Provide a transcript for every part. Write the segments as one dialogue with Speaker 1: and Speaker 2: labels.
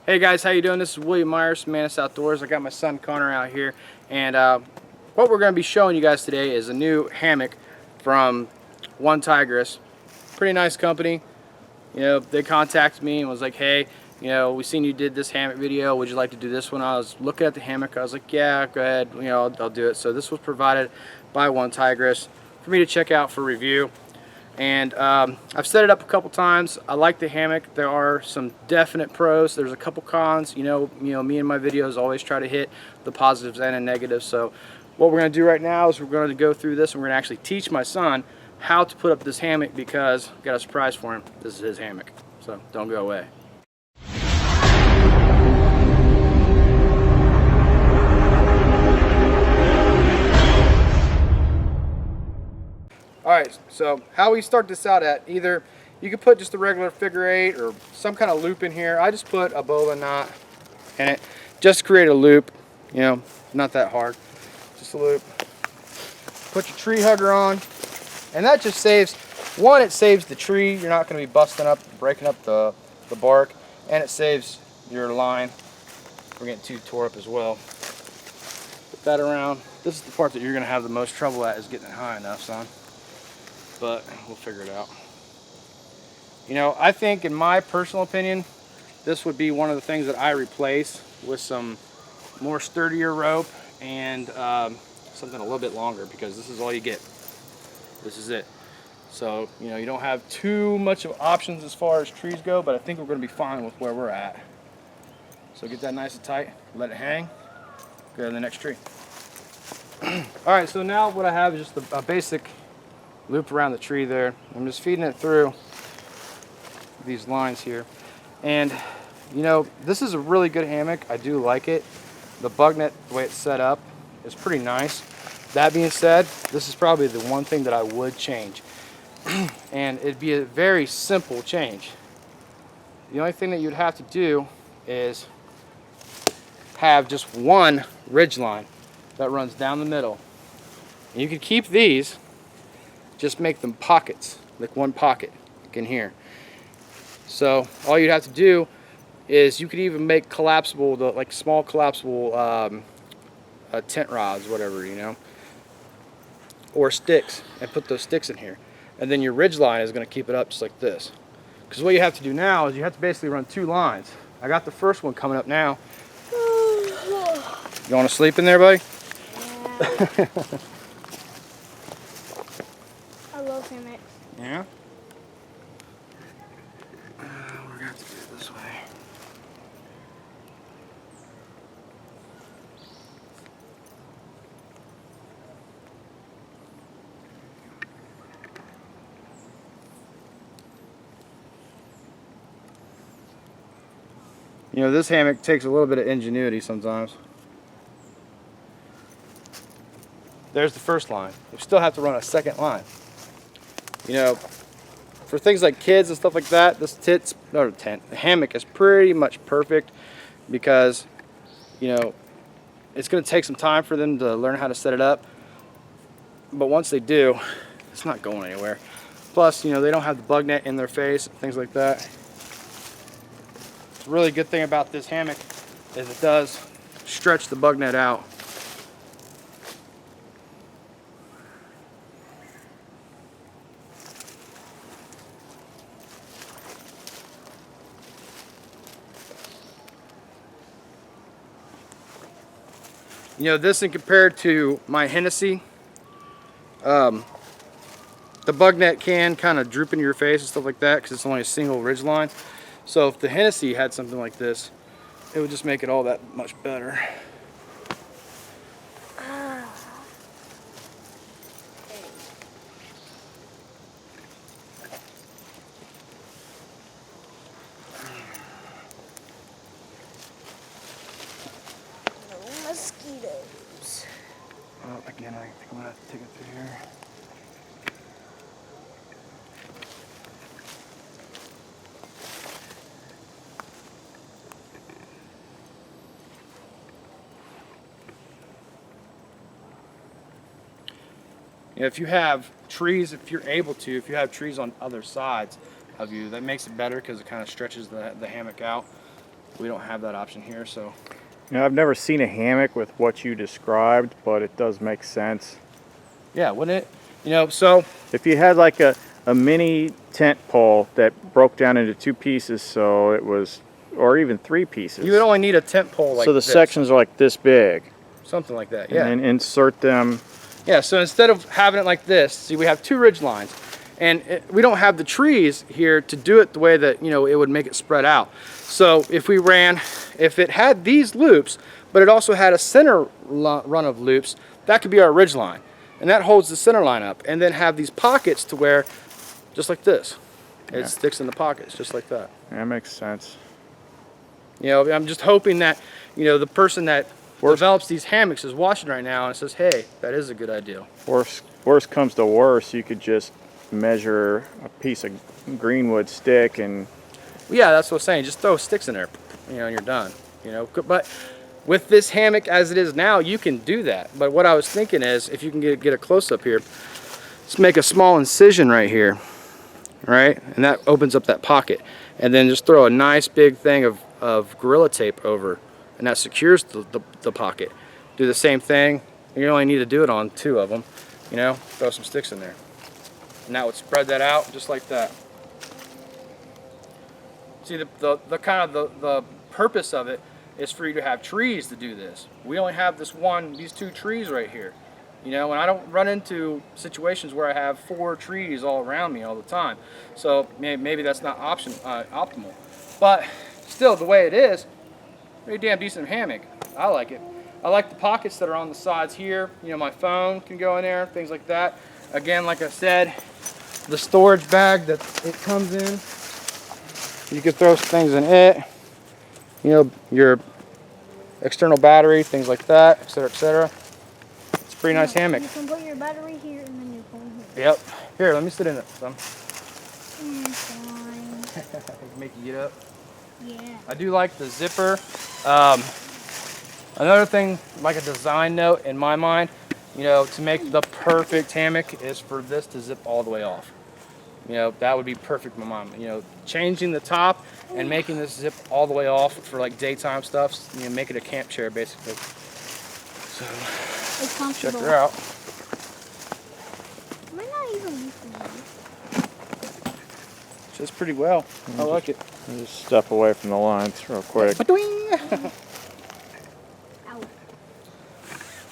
Speaker 1: Hey guys, how you doing? This is William Myers from Mantis Outdoors. I got my son Connor out here, and what we're going to be showing you guys today is a new hammock from Tigris. Pretty nice company. You know, they contacted me and was like, hey, you know, we seen you did this hammock video. Would you like to do this one? I was looking at the hammock. I was like, yeah, go ahead. You know, I'll do it. So this was provided by Tigris for me to check out for review. And I've set it up a couple times. I like the hammock. There are some definite pros. There's a couple cons. You know, me and my videos always try to hit the positives and the negatives. So what we're going to do right now is we're going to go through this and we're going to actually teach my son how to put up this hammock, because I've got a surprise for him. This is his hammock. So don't go away. Alright, so how we start this out at, either you could put just a regular figure 8 or some kind of loop in here. I just put a boa knot in it just to create a loop, you know, not that hard, just a loop. Put your tree hugger on, and that just saves, one, it saves the tree. You're not going to be busting up, breaking up the bark, and it saves your line. We're getting too tore up as well. Put that around. This is the part that you're going to have the most trouble at, is getting it high enough, son. But we'll figure it out. You know, I think, in my personal opinion, this would be one of the things that I replace with some more sturdier rope and something a little bit longer, because this is all you get. This is it. So, you know, you don't have too much of options as far as trees go, but I think we're going to be fine with where we're at. So get that nice and tight, let it hang, go to the next tree. Alright, so now what I have is just a basic loop around the tree there. I'm just feeding it through these lines here. And you know, this is a really good hammock. I do like it. The bug net, the way it's set up, is pretty nice. That being said, this is probably the one thing that I would change. And it'd be a very simple change. The only thing that you'd have to do is have just one ridge line that runs down the middle. And you could keep these, just make them pockets, like one pocket, like in here. So all you'd have to do is, you could even make collapsible, like small collapsible tent rods, whatever, you know, or sticks, and put those sticks in here. And then your ridge line is going to keep it up just like this. Because what you have to do now is you have to basically run two lines. I got the first one coming up now. You want to sleep in there, buddy?
Speaker 2: Yeah. I love hammocks.
Speaker 1: Yeah? We're going to have to do it this way. You know, this hammock takes a little bit of ingenuity sometimes. There's the first line. We still have to run a second line. You know, for things like kids and stuff like that, the hammock is pretty much perfect, because, you know, it's going to take some time for them to learn how to set it up. But once they do, it's not going anywhere. Plus, you know, they don't have the bug net in their face, things like that. The really good thing about this hammock is it does stretch the bug net out. You know, this, and compared to my Hennessy, the bug net can kind of droop into your face and stuff like that, because it's only a single ridge line. So if the Hennessy had something like this, it would just make it all that much better.
Speaker 2: Mosquitoes.
Speaker 1: Well, again, I think I'm gonna have to take it through here. You know, if you have trees, if you're able to, if you have trees on other sides of you, that makes it better, because it kind of stretches the hammock out. We don't have that option here, so.
Speaker 3: You know, I've never seen a hammock with what you described, but it does make sense.
Speaker 1: Yeah, wouldn't it? You know, so.
Speaker 3: If you had like a mini tent pole that broke down into 2 pieces, so it was, or even 3 pieces.
Speaker 1: You would only need a tent pole like
Speaker 3: so the
Speaker 1: this.
Speaker 3: sections are like this big.
Speaker 1: Something like that, yeah.
Speaker 3: And then insert them.
Speaker 1: Yeah, so instead of having it like this, see, we have 2 ridge lines. And we don't have the trees here to do it the way that, you know, it would make it spread out. So if it had these loops, but it also had a center run of loops, that could be our ridge line. And that holds the center line up. And then have these pockets to where, just like this, it sticks in the pockets, just like that.
Speaker 3: That makes sense.
Speaker 1: You know, I'm just hoping that, you know, the person that develops these hammocks is watching right now and says, hey, that is a good idea.
Speaker 3: Worst comes to worst, you could just measure a piece of greenwood stick and
Speaker 1: yeah, that's what I'm saying, just throw sticks in there, you know, and you're done, you know. But with this hammock as it is now, you can do that. But what I was thinking is, if you can get a close-up here, let's make a small incision right here, right, and that opens up that pocket, and then just throw a nice big thing of Gorilla Tape over, and that secures the pocket. Do the same thing. You only need to do it on 2 of them, you know, throw some sticks in there. And that would spread that out just like that. See, the kind of the purpose of it is for you to have trees to do this. We only have these 2 trees right here. You know, and I don't run into situations where I have 4 trees all around me all the time. So maybe that's not optimal. But still, the way it is, pretty damn decent hammock. I like it. I like the pockets that are on the sides here. You know, my phone can go in there, things like that. Again, like I said, the storage bag that it comes in, you can throw things in it. You know, your external battery, things like that, etc., etc. It's a pretty nice hammock.
Speaker 2: You can put your battery here and then your phone here.
Speaker 1: Yep. Here, let me sit in it, son.
Speaker 2: Fine.
Speaker 1: Make you get up.
Speaker 2: Yeah.
Speaker 1: I do like the zipper. Another thing, like a design note in my mind, you know, to make the perfect hammock is for this to zip all the way off. You know, that would be perfect in my mind. You know, changing the top and making this zip all the way off for like daytime stuff. You know, make it a camp chair basically. So,
Speaker 2: It's
Speaker 1: check
Speaker 2: comfortable.
Speaker 1: her out.
Speaker 2: Am I not even using it?
Speaker 1: She's pretty well. I like it.
Speaker 3: just step away from the lines real quick.
Speaker 1: I
Speaker 2: Ow.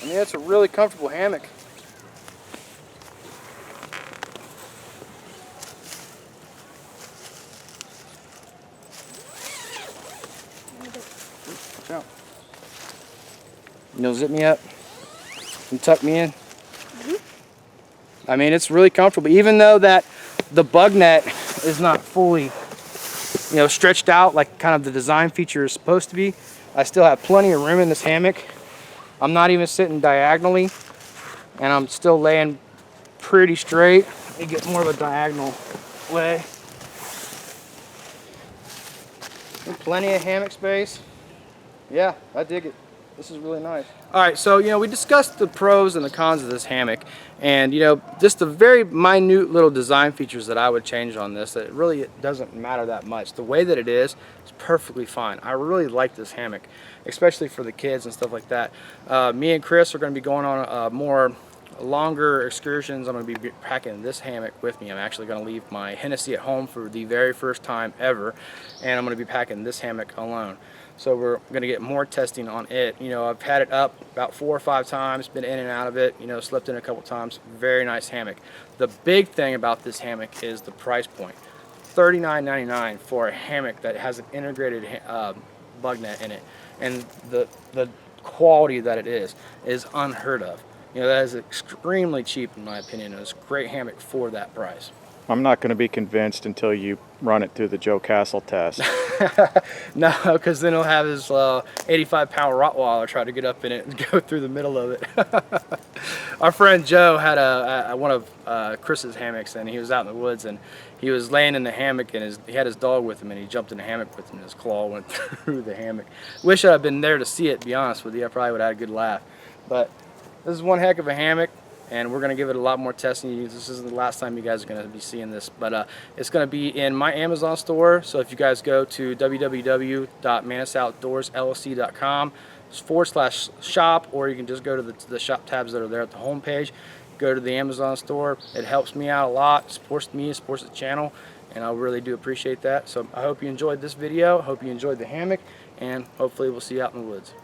Speaker 1: mean, it's a really comfortable hammock. Watch out. You'll zip me up and tuck me in. I mean, it's really comfortable, even though that the bug net is not fully, you know, stretched out like kind of the design feature is supposed to be. I still have plenty of room in this hammock. I'm not even sitting diagonally, and I'm still laying pretty straight. Let me get more of a diagonal lay. And plenty of hammock space. Yeah, I dig it. This is really nice. All right, so, you know, we discussed the pros and the cons of this hammock, and, you know, just the very minute little design features that I would change on this, that really it doesn't matter that much. The way that it is perfectly fine. I really like this hammock, especially for the kids and stuff like that. Me and Chris are going to be going on more longer excursions. I'm going to be packing this hammock with me. I'm actually going to leave my Hennessy at home for the very first time ever, and I'm going to be packing this hammock alone. So we're going to get more testing on it. You know, I've had it up about 4 or 5 times, been in and out of it, you know, slept in a couple times. Very nice hammock. The big thing about this hammock is the price point. $39.99 for a hammock that has an integrated bug net in it. And the quality that it is unheard of. You know, that is extremely cheap in my opinion. It's a great hammock for that price.
Speaker 3: I'm not going to be convinced until you run it through the Joe Castle test.
Speaker 1: No, because then he'll have his 85-pound Rottweiler try to get up in it and go through the middle of it. Our friend Joe had one of Chris's hammocks, and he was out in the woods, and he was laying in the hammock, and he had his dog with him, and he jumped in the hammock with him, and his claw went through the hammock. Wish I'd been there to see it, to be honest with you. I probably would have had a good laugh. But this is one heck of a hammock, and we're going to give it a lot more testing. This isn't the last time you guys are going to be seeing this, but it's going to be in my Amazon store. So if you guys go to www.mantisoutdoorsllc.com/shop, or you can just go to the shop tabs that are there at the home page, go to the Amazon store. It helps me out a lot, supports me, supports the channel, and I really do appreciate that. So I hope you enjoyed this video. I hope you enjoyed the hammock, and hopefully we'll see you out in the woods.